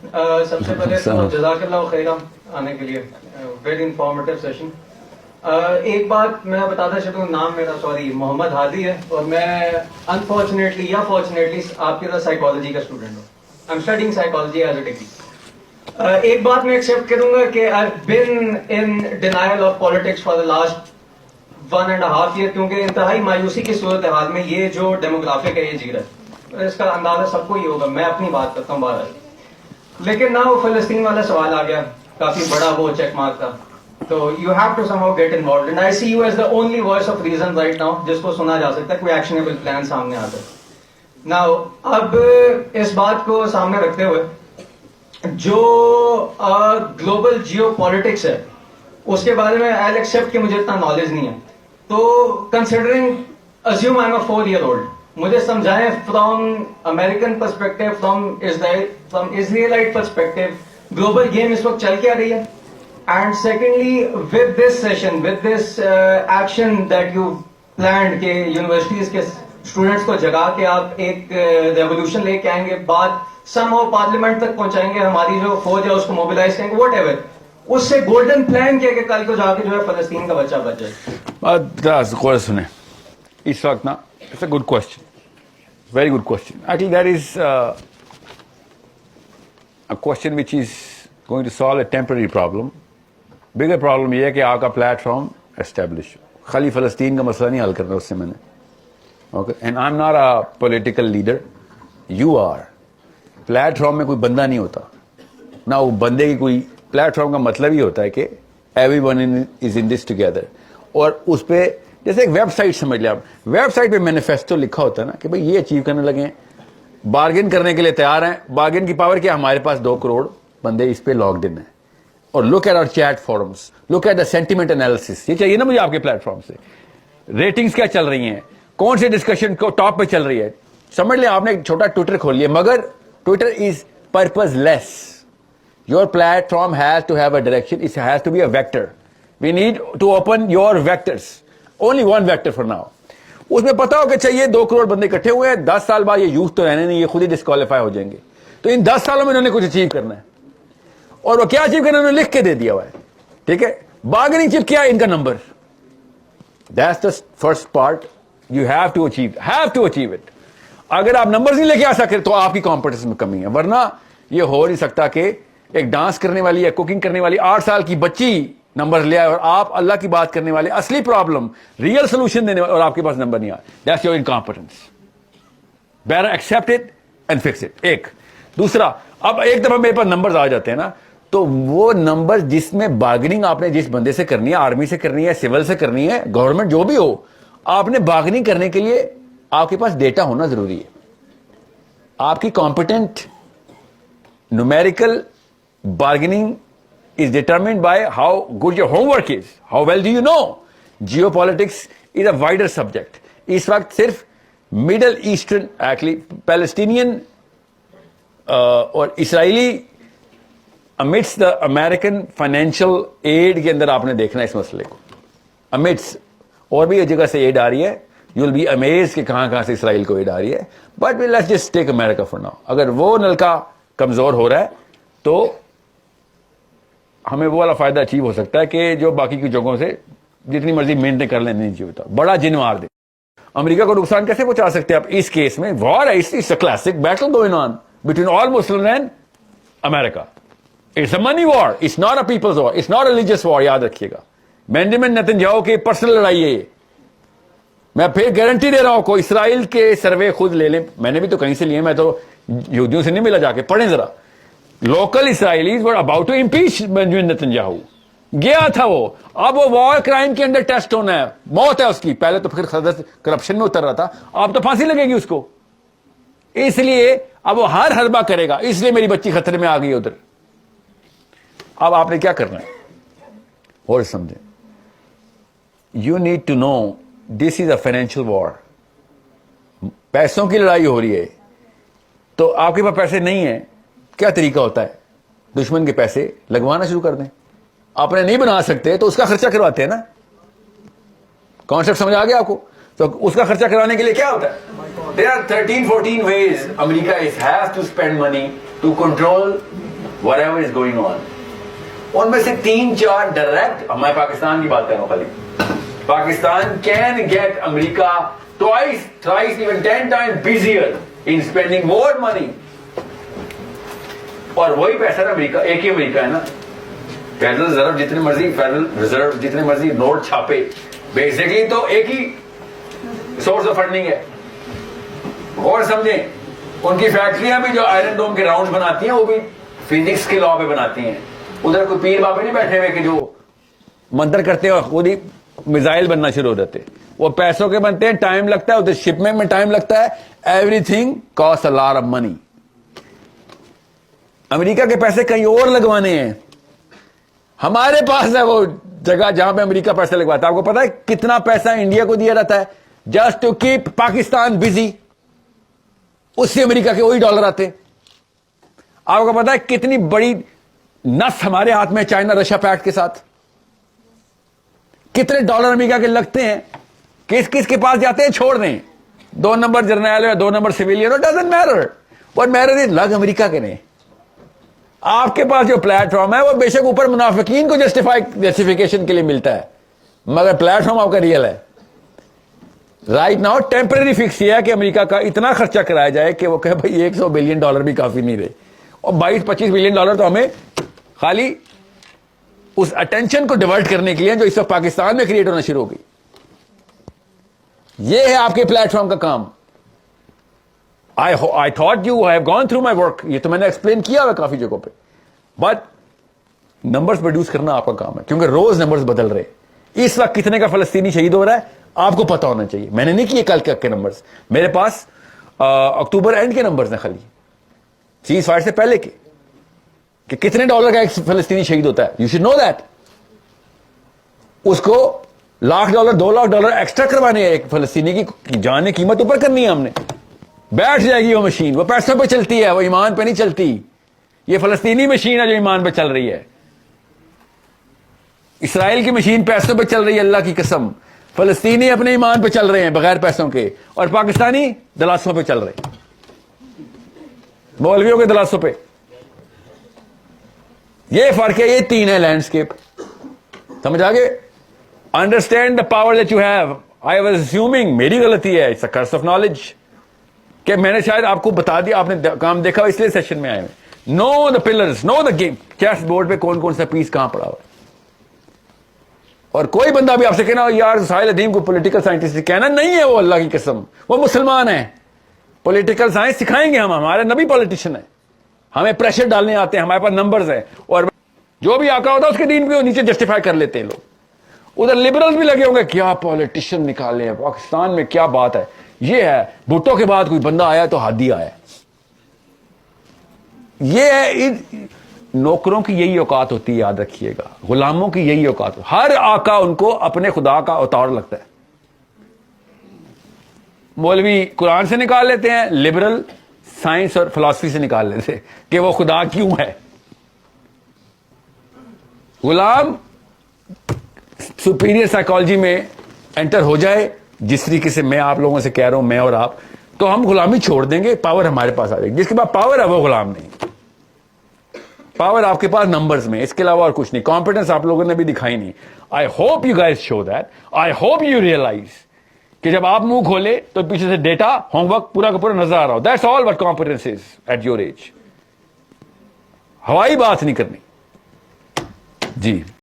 سب سے پہلے تو جزاک اللہ خیرہ آنے کے لیے، ویری انفارمیٹیو سیشن. ایک بات میں بتاتا چلوں، نام میرا سوری محمد ہادی ہے، اور میں انفارچونیٹلی یا فارچونیٹلی آپ کی طرح سائیکالوجی کا اسٹوڈنٹ ہوں. I am studying psychology as a degree. ایک بات میں ایکسیپٹ کروں گا کہ I been in denial of politics for the last 1.5 year، کیونکہ انتہائی مایوسی کی صورتحال میں یہ جو ڈیموگرافک ہے یہ جی رہا ہے، اس کا اندازہ سب کو ہی ہوگا. میں اپنی بات کرتا ہوں بہرحال. لیکن نہ وہ فلسطین والا سوال آ گیا، کافی بڑا وہ چیک مارک تھا. تو you have to somehow get involved, and I see you as the only voice of reason right now, جس کو سنا جا سکتا ہے، کوئی ایکشنیبل پلان سامنے آتا ہے. ناؤ اب اس بات کو سامنے رکھتے ہوئے، جو گلوبل جیو پالیٹکس ہے اس کے بارے میں آئی ایکسیپٹ کہ مجھے اتنا نالج نہیں ہے. تو considering assume I'm a 4-year-old، مجھے سمجھائیں from American perspective, from Israelite perspective, global game اس وقت چل کیا رہی ہے. And secondly with this session, with this action that you planned کہ یونیورسٹیز کے اسٹوڈنٹس کو جگا کے آپ ایک ریولیوشن لے کے آئیں گے، بات سم ہو پارلیمنٹ تک پہنچائیں گے، ہماری جو فوج ہے اس کو موبلائز کریں گے، واٹ ایور، اس سے گولڈن پلان کیا کہ کل کو جا کے جو ہے فلسطین کا بچہ بچ جائے. سنیں اس وقت نا، it's a good question, very good question. Actually that is a question which is going to solve a temporary problem. Bigger problem یہ ہے کہ آپ کا پلیٹ فارم اسٹیبلش، خالی فلسطین کا مسئلہ نہیں حل کرنا اس سے میں نے. Okay, and I am not a political leader, you are. Platform میں کوئی بندہ نہیں ہوتا، نہ وہ بندے کی کوئی. پلیٹ فارم کا مطلب یہ ہوتا ہے کہ every one is in this together. اور اس پہ جیسے ایک ویب سائٹ سمجھ لیں آپ، ویب سائٹ پہ مینیفیسٹو لکھا ہوتا ہے نا کہ بھئی یہ اچیو کرنے لگے ہیں، بارگن کرنے کے لیے تیار ہیں. بارگن کی پاور کیا، ہمارے پاس 2 کروڑ بندے اس پہ لاگڈ ان ہیں. اور look at our chat forums, look at the sentiment analysis. یہ چاہیے نا مجھے آپ کے پلیٹ فارم سے. ریٹنگز کیا چل رہی ہیں، کون سے ڈسکشن کو ٹاپ پہ چل رہی ہے. سمجھ لیں آپ نے ایک چھوٹا ٹویٹر کھول لیا، مگر Twitter is purpose less. Your platform has to have a direction. It has to be a vector. We need to open your vectors. Only one vector for now. اس میں پتا ہو کہ چاہیے 2 کروڑ بندے اکٹھے ہوئے ہیں، 10 سال بعد یہ یوتھ تو رہنے نہیں، یہ خود ہی ڈسکوالیفائی ہو جائیں گے. تو ان 10 سالوں میں انہوں نے کچھ اچیو کرنا ہے، اور وہ کیا اچیو کرنا ہے انہوں نے لکھ کے دے دیا ہوا ہے. ٹھیک ہے، بارگننگ چپ کیا ہے ان کا number. That's the first part. You have to achieve it. اگر آپ نمبرز نہیں لے کے آ سکتے تو آپ کی کمپٹیشن میں کمی ہے. ورنہ یہ ہو نہیں سکتا کہ ایک ڈانس کرنے والی یا کوکنگ کرنے والی 8 سال کی بچی نمبر لے آئے اور آپ اللہ کی بات کرنے والے، اصلی پرابلم ریئل سولوشن دینے والے، اور آپ کے پاس نمبر نہیں آیا. That's your incompetence. Better accept it and fix it. ایک دوسرا، اب ایک دفعہ میرے پاس نمبرز آ جاتے ہیں نا، تو وہ نمبر جس میں بارگننگ آپ نے جس بندے سے کرنی ہے، آرمی سے کرنی ہے، سول سے کرنی ہے، گورنمنٹ جو بھی ہو، آپ نے بارگننگ کرنے کے لیے آپ کے پاس ڈیٹا ہونا ضروری ہے. آپ کی competent numerical bargaining is determined by how good your homework is. How well do you know? Geopolitics is a wider subject. اس وقت صرف Middle Eastern, actually Palestinian اور اسرائیلی amidst the American financial aid کے اندر آپ نے دیکھنا اس مسئلے کو. amidst اور بھی ایک جگہ سے ایڈ آ رہی ہے، you will be amazed کہ کہاں کہاں سے اسرائیل کو ایڈ آ رہی ہے. But let's just take America for now. اگر وہ نلکا کمزور ہو رہا ہے تو ہمیں وہ والا فائدہ اچیو ہو سکتا ہے کہ جو باقی کی جگہوں سے جتنی مرضی مینٹین کر لیں نہیں چاہتا، بڑا جن مار دے. امریکہ کو نقصان کیسے پہنچا سکتے ہیں آپ اس کیس میں؟ وار ہے، it's a classic battle going on between all Muslim and America. It's a money war, it's not a people's war, it's not a religious war. یاد رکھیے گا، بینجامن نیتنیاہو کی پرسنل لڑائی ہے یہ. میں پھر گارنٹی دے رہا ہوں، کوئی اسرائیل کے سروے خود لے لیں، میں نے بھی تو کہیں سے لیے، میں تو یہودیوں سے نہیں ملا، جا کے پڑھیں ذرا. Local Israelis were about to impeach Benjamin Netanyahu. گیا تھا وہ، اب وہ وار کرائم کے اندر ٹیسٹ ہونا ہے، موت ہے اس کی. پہلے تو پھر کرپشن میں اتر رہا تھا، اب تو پھانسی لگے گی اس کو. اس لیے اب وہ ہر حربہ کرے گا، اس لیے میری بچی خطرے میں آ گئی ادھر. اب آپ نے کیا کرنا ہے اور سمجھیں، you need to know this is a financial war. پیسوں کی لڑائی ہو رہی ہے، تو آپ کے پاس پیسے نہیں ہیں، کیا طریقہ ہوتا ہے؟ دشمن کے پیسے لگوانا شروع کر دیں. آپ نے نہیں بنا سکتے تو اس کا خرچہ کرواتے ہیں نا. کانسیپٹ سمجھ آ گیا آپ کو؟ تو اس کا خرچہ کروانے کے لیے کیا ہوتا ہے؟ There are 13-14 ways America has to spend money to control whatever is going on. ان میں سے 3-4 ڈائریکٹ, میں پاکستان کی بات کر رہا ہوں خالی, Pakistan can get America twice, thrice, even 10 times busier in spending more money. اور وہی پیسہ نا امریکہ, ایک ہی امریکہ ہے نا. فیڈرل ریزرو جتنے مرضی, فیڈرل ریزرو جتنے مرضی نوٹ چھاپے, بیسکلی تو ایک ہی سورس آف فنڈنگ ہے. اور سمجھیں, ان کی فیکٹریاں بھی جو آئرن ڈوم کے راؤنڈ بناتی ہیں وہ بھی فزکس کے لا پہ بناتی ہیں. ادھر کوئی پیر بابے نہیں بیٹھے ہوئے کہ جو منتر کرتے ہیں اور خود ہی میزائل بننا شروع ہو جاتے. وہ پیسوں کے بنتے ہیں, ٹائم لگتا ہے, ادھر شپمنٹ میں ٹائم لگتا ہے. Everything cost a lot of money. America کے پیسے کہیں اور لگوانے ہیں, ہمارے پاس ہے وہ جگہ جہاں پہ امریکہ پیسے لگواتا ہے. آپ کو پتا ہے کتنا پیسہ انڈیا کو دیا جاتا ہے just to keep Pakistan busy, اس سے امریکہ کے وہی ڈالر آتے. آپ کو پتا ہے کتنی بڑی نس ہمارے ہاتھ میں چائنا رشیا پیکٹ کے ساتھ, کتنے ڈالر امریکہ کے لگتے ہیں. کس کس کے پاس جاتے ہیں چھوڑ دیں, 2 نمبر جرنیل یا 2 number civilian, doesn't matter. What matter is لگ امریکہ کے نے. آپ کے پاس جو پلیٹ فارم ہے وہ بے شک اوپر منافقین کو جسٹیفیکیشن کے لیے ملتا ہے, مگر پلیٹ فارم آپ کا ریئل ہے. رائٹ ناؤ ٹیمپرری فکس یہ ہے کہ امریکہ کا اتنا خرچہ کرایا جائے کہ وہ کہے بھائی $100 بلین بھی کافی نہیں رہے, اور $22-25 بلین تو ہمیں خالی اس اٹینشن کو ڈیورٹ کرنے کے لیے جو اس وقت پاکستان میں کریٹ ہونا شروع ہو گئی. یہ ہے آپ کے پلیٹ فارم کا کام. I thought you have gone through my work. یہ تو میں نے ایکسپلین کیا ہوا کافی جگہوں پہ, بٹ نمبرز پروڈیوس کرنا آپ کا کام ہے, کیونکہ روز نمبرز بدل رہے. اس وقت کتنے کا فلسطینی شہید ہو رہا ہے آپ کو پتا ہونا چاہیے. میں نے نہیں کیے کل کے نمبرز, میرے پاس اکتوبر اینڈ کے نمبرز ہیں خالی, سیز فائر سے پہلے کے, کہ کتنے ڈالر کا ایک فلسطینی شہید ہوتا ہے. You should know that. اس کو $1,00,000 $2,00,000 ایکسٹرا کروانے ہیں ایک فلسطینی کی جان کی قیمت اوپر کرنی ہے ہم نے. بیٹھ جائے گی وہ مشین, وہ پیسوں پہ چلتی ہے, وہ ایمان پہ نہیں چلتی. یہ فلسطینی مشین ہے جو ایمان پہ چل رہی ہے. اسرائیل کی مشین پیسوں پہ چل رہی ہے, اللہ کی قسم. فلسطینی اپنے ایمان پہ چل رہے ہیں بغیر پیسوں کے, اور پاکستانی دلاسوں پہ چل رہے ہیں, مولویوں کے دلاسوں پہ. یہ فرق ہے, یہ 3 ہے لینڈسکیپ. سمجھ آگے. Understand the power that you have. I was assuming, میری غلطی ہے, it's a curse of knowledge, کہ میں نے شاید آپ کو بتا دیا, آپ نے کام دیکھا اس لیے سیشن میں آئے ہیں. Know the players, know the game, chess board پہ کون کون سا پیس کہاں پڑا ہوا ہے. اور کوئی بندہ بھی آپ سے کہنا یار ساحل ادیم کو پولیٹیکل سائنٹسٹ کہنا نہیں ہے, وہ اللہ کی قسم وہ مسلمان ہیں. پولیٹیکل سائنس سکھائیں گے ہم, ہمارے نبی پولیٹیشین ہیں, ہمیں پریشر ڈالنے آتے ہیں, ہمارے پاس نمبرز ہیں, اور جو بھی آقا ہوتا ہے اس کے دین پہ نیچے جسٹیفائی کر لیتے ہیں لوگ. ادھر لبرل بھی لگے ہوں گے کیا پولیٹیشین نکالے ہیں پاکستان میں, کیا بات ہے. یہ ہے بھٹو کے بعد کوئی بندہ آیا تو ہادی آیا. یہ ہے نوکروں کی یہی اوقات ہوتی ہے, یاد رکھیے گا. غلاموں کی یہی اوقات, ہر آقا ان کو اپنے خدا کا اوتار لگتا ہے. مولوی قرآن سے نکال لیتے ہیں, لبرل سائنس اور فلسفی سے نکال لیتے ہیں کہ وہ خدا کیوں ہے. غلام سپیریئر سائیکالوجی میں انٹر ہو جائے, جس طریقے سے میں آپ لوگوں سے کہہ رہا ہوں, میں اور آپ, تو ہم غلامی چھوڑ دیں گے, پاور ہمارے پاس آ جائے گی. جس کے پاس پاور ہے وہ غلام نہیں. پاور آپ کے پاس نمبرز میں, اس کے علاوہ اور کچھ نہیں. کمپیٹنس آپ لوگوں نے بھی دکھائی نہیں. I hope you guys show that. I hope you realise کہ جب آپ منہ کھولے تو پیچھے سے ڈیٹا ہوم ورک پورا کا پورا نظر آ رہا ہو. That's all what competence is at your age. ہوائی بات نہیں کرنی. جی